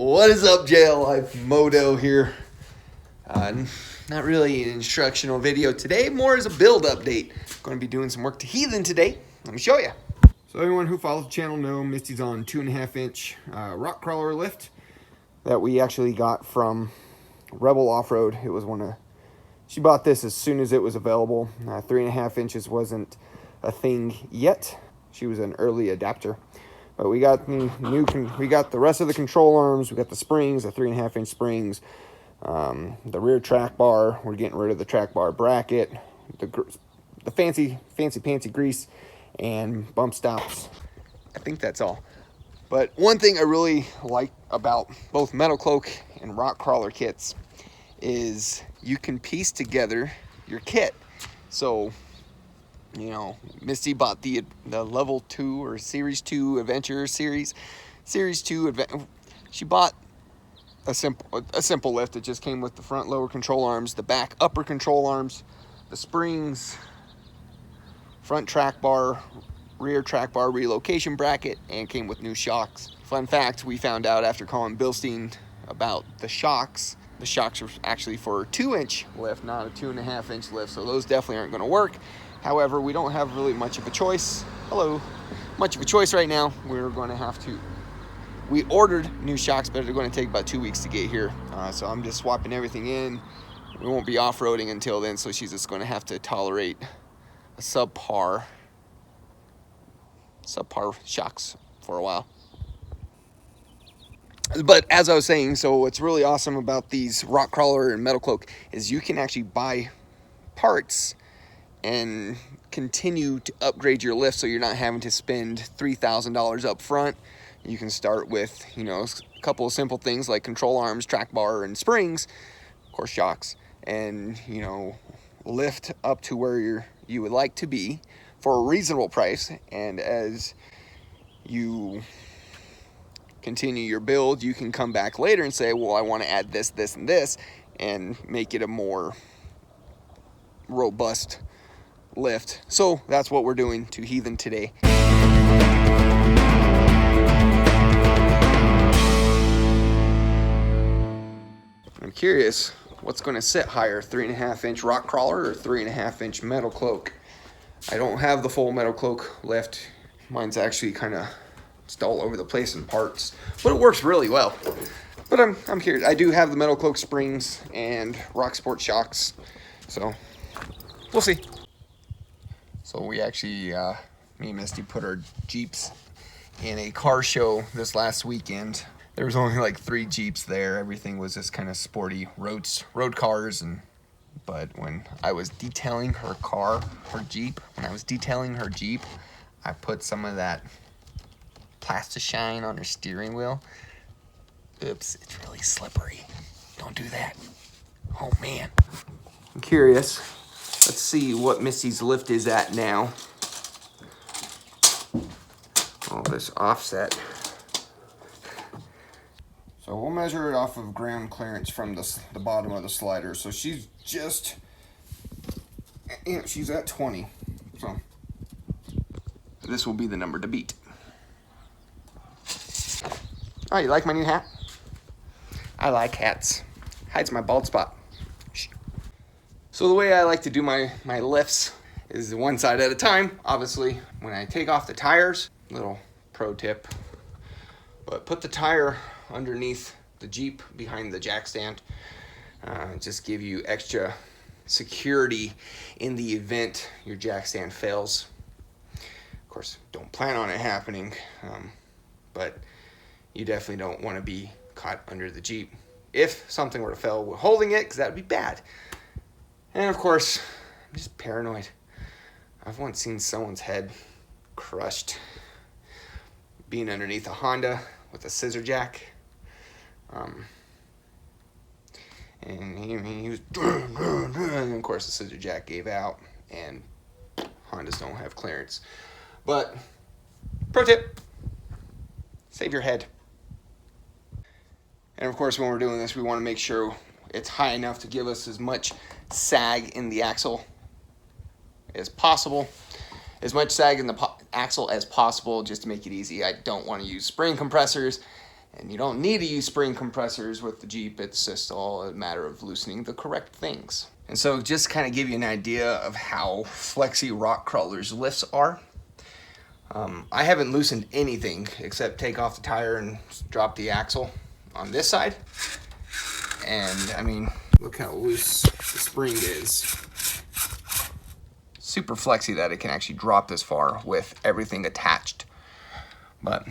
What is up, JL Life Moto here? Not really an instructional video today, more as a build update. Going to be doing some work to Heathen today. Let me show you. So everyone who follows the channel know Misty's on 2.5 inch Rock Krawler lift that we actually got from Rebel Off-Road. It was she bought this as soon as it was available. 3.5 inches wasn't a thing yet. She was an early adapter. But we got we got the rest of the control arms. We got the springs, the 3.5 inch springs, the rear track bar. We're getting rid of the track bar bracket, the fancy grease, and bump stops. I think that's all. But one thing I really like about both Metal Cloak and Rock Krawler kits is you can piece together your kit. So, you know, Misty bought the level 2 or series 2 adventure series 2 she bought a simple lift. It just came with the front lower control arms, the back upper control arms, the springs, front track bar, rear track bar relocation bracket, and came with new shocks. Fun fact, we found out after calling Bilstein about the shocks. The shocks are actually for a 2-inch lift, not a 2.5 inch lift, so those definitely aren't going to work. However, we don't have really much of a choice. Much of a choice right now. We're going to have to. We ordered new shocks, but they're going to take about 2 weeks to get here. So I'm just swapping everything in. We won't be off-roading until then, so she's just going to have to tolerate a subpar shocks for a while. But as I was saying, so what's really awesome about these Rock Krawler and Metal Cloak is you can actually buy parts and continue to upgrade your lift, so you're not having to spend $3,000 up front. You can start with, you know, a couple of simple things like control arms, track bar, and springs, of course shocks, and, you know, lift up to where you would like to be for a reasonable price. And as you continue your build, you can come back later and say, well, I want to add this, this, and this, and make it a more robust lift. So that's what we're doing to Heathen today. I'm curious what's going to sit higher, 3.5 inch Rock Krawler or 3.5 inch Metal Cloak. I don't have the full Metal Cloak lift. Mine's actually kind of just all over the place in parts, but it works really well. But I'm curious. I do have the Metal Cloak springs and Rock Sport shocks, so we'll see. So we actually, me and Misty put our Jeeps in a car show this last weekend. There was only like 3 Jeeps there. Everything was just kind of sporty road cars. But when I was detailing her Jeep, I put some of that plasticine on her steering wheel. Oops, it's really slippery. Don't do that. Oh man. I'm curious. Let's see what Misty's lift is at now. Oh, this offset. So we'll measure it off of ground clearance from the bottom of the slider. So she's just, she's at 20. So this will be the number to beat. Oh, you like my new hat? I like hats. Hides my bald spot. So the way I like to do my lifts is one side at a time. Obviously, when I take off the tires, little pro tip, but put the tire underneath the Jeep behind the jack stand. Just give you extra security in the event your jack stand fails. Of course, don't plan on it happening, but you definitely don't want to be caught under the Jeep if something were to fail while holding it, because that would be bad. And of course, I'm just paranoid. I've once seen someone's head crushed being underneath a Honda with a scissor jack. And he was, and of course the scissor jack gave out, and Hondas don't have clearance. But, pro tip, save your head. And of course, when we're doing this, we want to make sure it's high enough to give us as much sag in the axle as possible. As much sag in the axle as possible, just to make it easy. I don't want to use spring compressors And you don't need to use spring compressors with the Jeep. It's just all a matter of loosening the correct things. And so just kind of give you an idea of how flexy Rock Krawler's lifts are. I haven't loosened anything except take off the tire and drop the axle on this side. And I mean, look how loose the spring is. Super flexy that it can actually drop this far with everything attached. But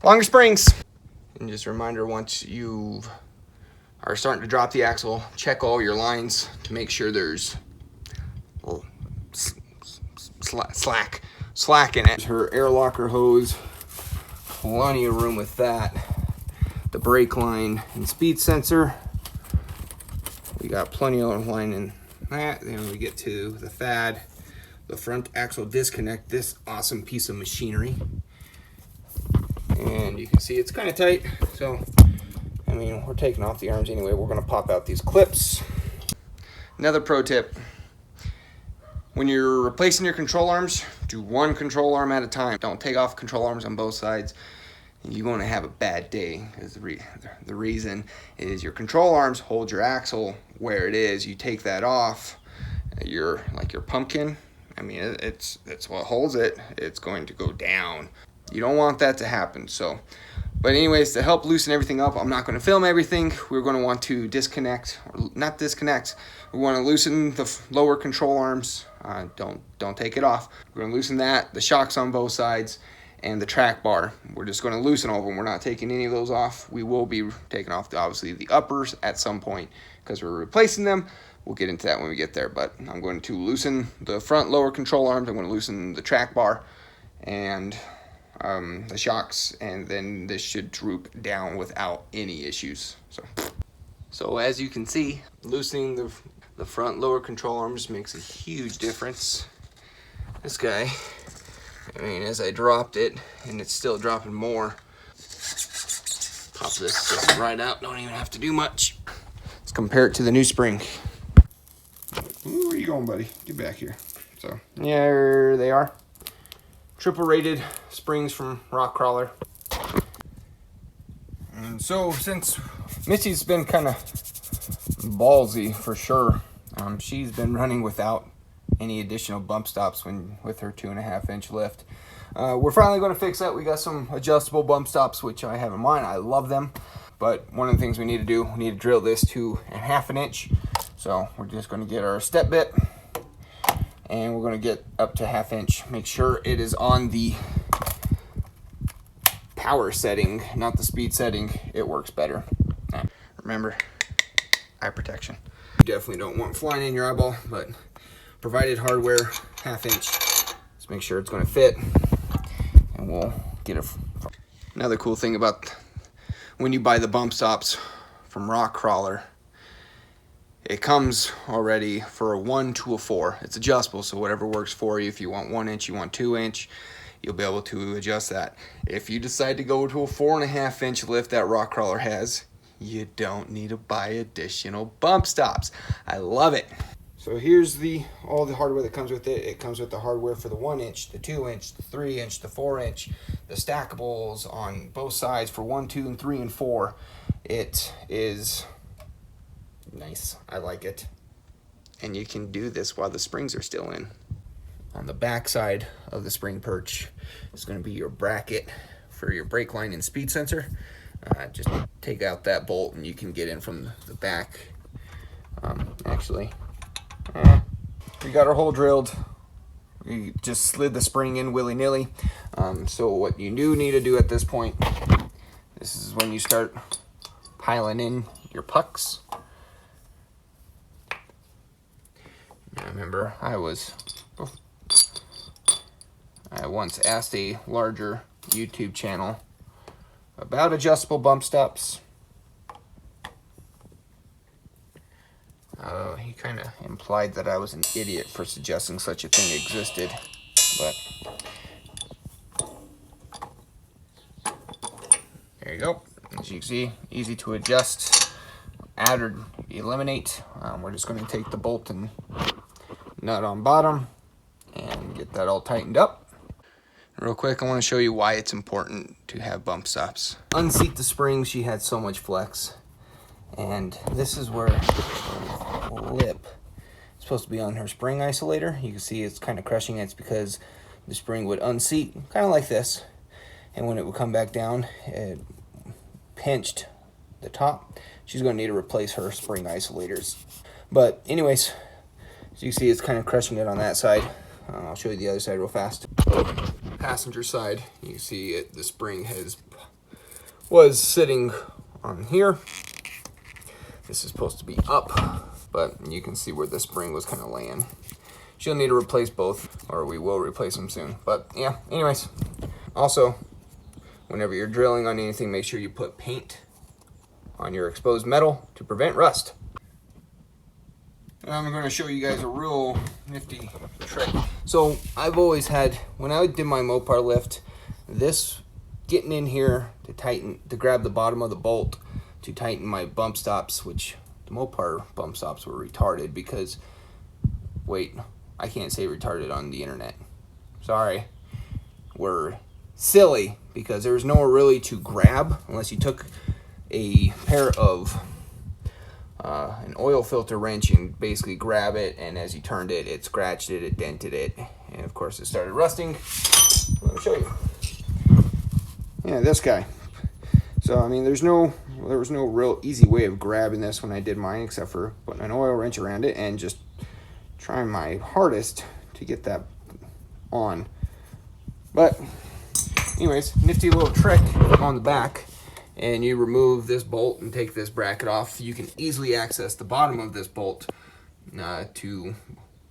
longer springs. And just a reminder, once you are starting to drop the axle, check all your lines to make sure there's slack in it. Her air locker hose, plenty of room with that. The brake line and speed sensor, we got plenty of line in that. Then we get to the FAD, the front axle disconnect, this awesome piece of machinery. And you can see it's kind of tight, so I mean, we're taking off the arms anyway. We're going to pop out these clips. Another pro tip: when you're replacing your control arms, do one control arm at a time. Don't take off control arms on both sides. You're going to have a bad day, because the reason is your control arms hold your axle where it is. You take that off, your pumpkin, I mean, it's what holds it. It's going to go down. You don't want that to happen. So, but anyways, to help loosen everything up, I'm not going to film everything. We're going to want to disconnect, or not disconnect. We want to loosen the lower control arms. Don't take it off. We're going to loosen that, the shocks on both sides, and the track bar. We're just going to loosen all of them. We're not taking any of those off. We will be taking off, obviously, the uppers at some point because we're replacing them. We'll get into that when we get there, but I'm going to loosen the front lower control arms. I'm going to loosen the track bar and the shocks, and then this should droop down without any issues. So as you can see, loosening the front lower control arms makes a huge difference. This guy, I mean, as I dropped it, and it's still dropping more, pop this just right out, don't even have to do much. Let's compare it to the new spring. Ooh, where are you going, buddy? Get back here. So, yeah, there they are. Triple rated springs from Rock Krawler. And so, since Missy's been kind of ballsy for sure, she's been running without any additional bump stops with her 2.5-inch lift. We're finally going to fix that. We got some adjustable bump stops, which I have in mind. I love them. But one of the things we need to do, we need to drill this to 1/2 inch. So we're just going to get our step bit, and we're going to get up to 1/2 inch. Make sure it is on the power setting, not the speed setting. It works better. Remember, eye protection. You definitely don't want flying in your eyeball, but provided hardware, 1/2 inch. Let's make sure it's going to fit, and we'll get it. Another cool thing about when you buy the bump stops from Rock Krawler, it comes already for a 1 to a 4. It's adjustable, so whatever works for you. If you want 1 inch, you want 2 inch, you'll be able to adjust that. If you decide to go to a 4.5 inch lift that Rock Krawler has, you don't need to buy additional bump stops. I love it. So here's all the hardware that comes with it. It comes with the hardware for the 1 inch, the 2 inch, the 3 inch, the 4 inch, the stackables on both sides for 1, 2, and 3, and 4. It is nice. I like it. And you can do this while the springs are still in. On the back side of the spring perch is going to be your bracket for your brake line and speed sensor. Just take out that bolt and you can get in from the back. We got our hole drilled. We just slid the spring in willy-nilly. So what you do need to do at this point, this is when you start piling in your pucks. I remember I once asked a larger YouTube channel about adjustable bump stops. He kind of implied that I was an idiot for suggesting such a thing existed, but there you go. As you can see, easy to adjust, add or eliminate. We're just going to take the bolt and nut on bottom and get that all tightened up. Real quick, I want to show you why it's important to have bump stops. Unseat the spring, she had so much flex. And this is where the lip is supposed to be on her spring isolator. You can see it's kind of crushing it. It's because the spring would unseat, kind of like this. And when it would come back down, it pinched the top. She's going to need to replace her spring isolators. But anyways, as you see, it's kind of crushing it on that side. I'll show you the other side real fast. Passenger side, you can see it, the spring was sitting on here. This is supposed to be up, but you can see where the spring was kind of laying. She'll need to replace both, or we will replace them soon. But yeah, anyways. Also, whenever you're drilling on anything, make sure you put paint on your exposed metal to prevent rust. And I'm going to show you guys a real nifty trick. So I've always had, when I did my Mopar lift, this getting in here to grab the bottom of the bolt to tighten my bump stops, which the Mopar bump stops were retarded because, wait, I can't say retarded on the internet. Sorry. Were silly because there was nowhere really to grab unless you took a pair of an oil filter wrench and basically grab it, and as you turned it, it scratched it, it dented it, and of course it started rusting. Let me show you. Yeah, this guy. So I mean, there was no real easy way of grabbing this when I did mine, except for putting an oil wrench around it and just trying my hardest to get that on. But anyways, nifty little trick on the back. And you remove this bolt and take this bracket off. You can easily access the bottom of this bolt to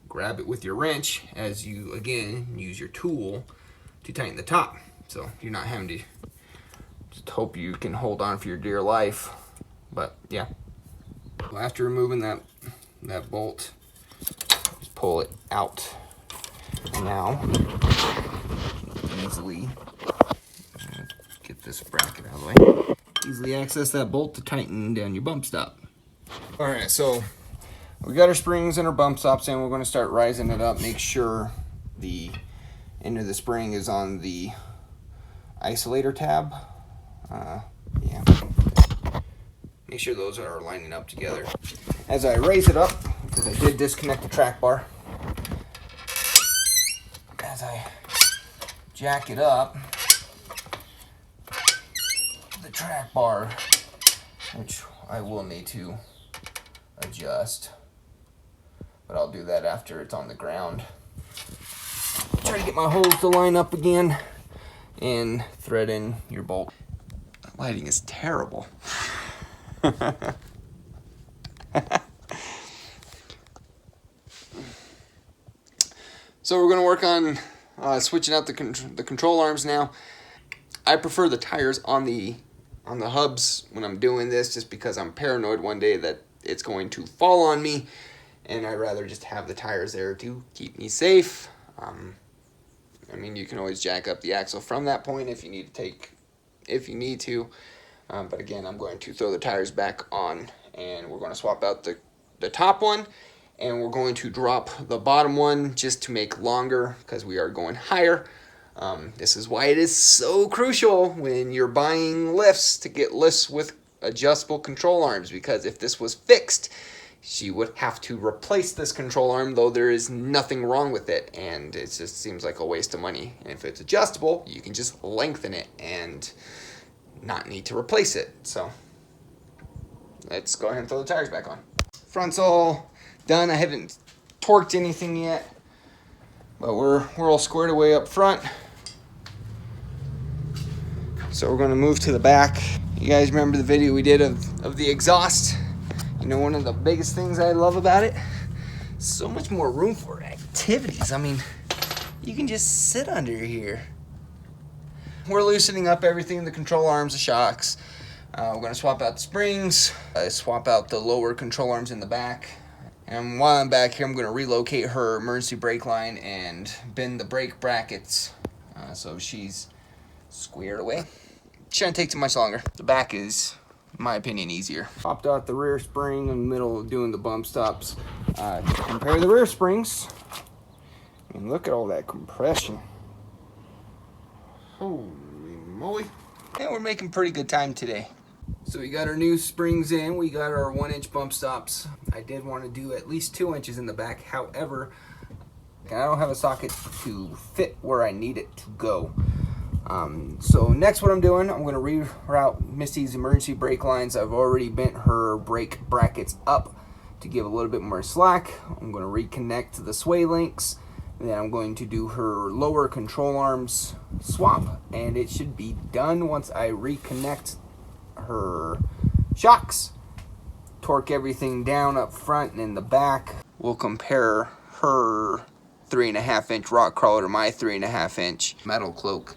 grab it with your wrench as you, again, use your tool to tighten the top. So you're not having to, just hope you can hold on for your dear life. But yeah, after removing that bolt, just pull it out. And now, easily get this bracket out of the way. Easily access that bolt to tighten down your bump stop. All right, so we got our springs and our bump stops in. We're going to start rising it up. Make sure the end of the spring is on the isolator tab. Yeah. Make sure those are lining up together. As I raise it up, because I did disconnect the track bar, as I jack it up, the track bar, which I will need to adjust, but I'll do that after it's on the ground. Try to get my holes to line up again and thread in your bolt. That lighting is terrible. So we're going to work on switching out the control arms now. I prefer the tires on the hubs when I'm doing this, just because I'm paranoid one day that it's going to fall on me, and I'd rather just have the tires there to keep me safe. I mean, you can always jack up the axle from that point if you need to. But again, I'm going to throw the tires back on, and we're going to swap out the top one, and we're going to drop the bottom one just to make longer because we are going higher. This is why it is so crucial when you're buying lifts to get lifts with adjustable control arms, because if this was fixed, she would have to replace this control arm, though there is nothing wrong with it, and it just seems like a waste of money. And if it's adjustable, you can just lengthen it and not need to replace it. So let's go ahead and throw the tires back on. Front's all done. I haven't torqued anything yet, but we're all squared away up front. So we're going to move to the back. You guys remember the video we did of the exhaust? You know, one of the biggest things I love about it? So much more room for activities. I mean, you can just sit under here. We're loosening up everything, the control arms, the shocks. We're going to swap out the springs, swap out the lower control arms in the back. And while I'm back here, I'm going to relocate her emergency brake line and bend the brake brackets so she's squared away. Shouldn't take too much longer. The back is, in my opinion, easier. Popped out the rear spring in the middle of doing the bump stops. Compare the rear springs, and look at all that compression. Holy moly. And we're making pretty good time today. So we got our new springs in. We got our 1-inch bump stops. I did want to do at least 2 inches in the back. However, I don't have a socket to fit where I need it to go. So next what I'm doing, I'm going to reroute Misty's emergency brake lines. I've already bent her brake brackets up to give a little bit more slack. I'm going to reconnect the sway links. And then I'm going to do her lower control arms swap. And it should be done once I reconnect her shocks. Torque everything down up front and in the back. We'll compare her 3.5-inch Rock Krawler to my 3.5-inch metal cloak.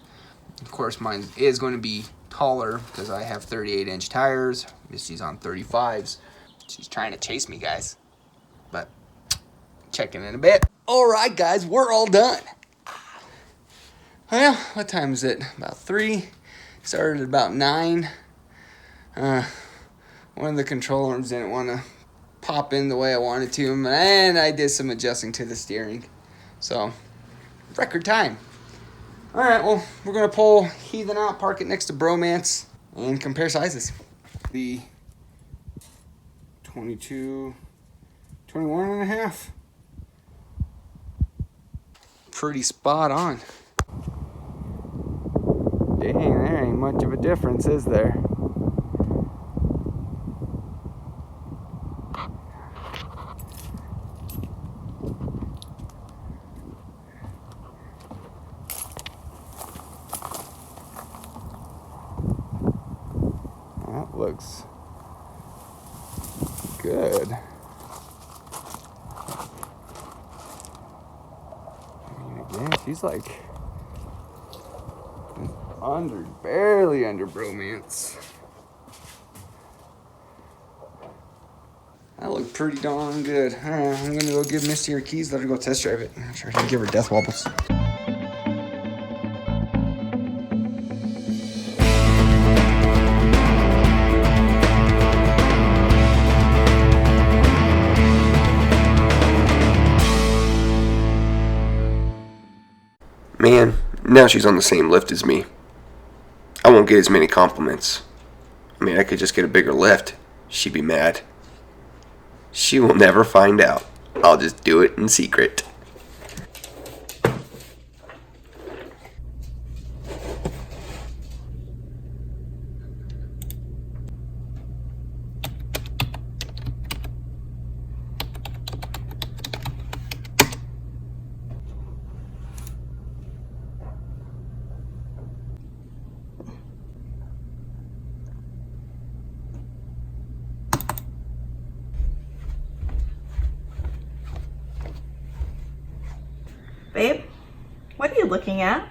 Of course, mine is going to be taller because I have 38-inch tires. Misty's on 35s. She's trying to chase me, guys. But checking in a bit. All right, guys, we're all done. Well, what time is it? About 3. Started at about 9. One of the control arms didn't want to pop in the way I wanted to, and I did some adjusting to the steering. So, record time. All right, well, we're going to pull Heathen out, park it next to Bromance, and compare sizes. The 22, 21 and a half. Pretty spot on. Dang, there ain't much of a difference, is there? That looks good. I mean, again, she's like barely under Bromance. That looked pretty darn good. All right, I'm gonna go give Misty her keys, let her go test drive it. I'm sure I can give her death wobbles. Man, now she's on the same lift as me. I won't get as many compliments. I mean, I could just get a bigger lift. She'd be mad. She will never find out. I'll just do it in secret. Babe, what are you looking at?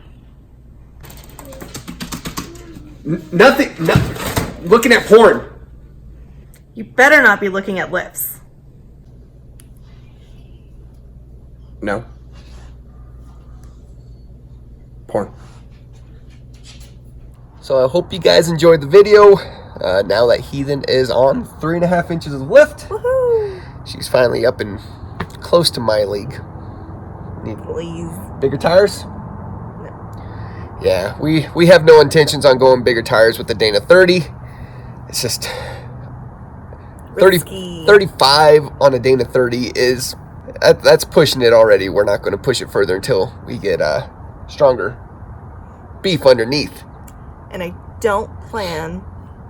Nothing. Looking at porn. You better not be looking at lifts. No. Porn. So I hope you guys enjoyed the video. Now that Heathen is on 3.5 inches of lift, Woohoo! she's finally up and close to my league. Need Please. bigger tires? No. Yeah, we have no intentions on going bigger tires with the Dana 30. It's just 35 on a Dana 30 is that's pushing it already. We're not going to push it further until we get stronger beef underneath. And I don't plan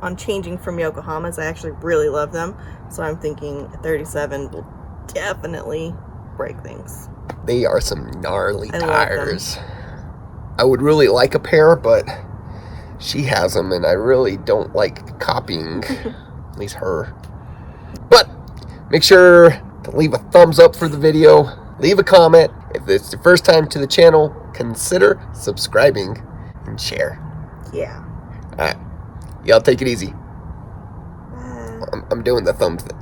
on changing from Yokohamas. I actually really love them. So I'm thinking 37 will definitely break things. They are some gnarly I tires. I would really like a pair, but she has them, and I really don't like copying, at least her. But make sure to leave a thumbs up for the video. Leave a comment. If it's your first time to the channel, consider subscribing and share. Yeah. All right. Y'all take it easy. I'm doing the thumbs thing.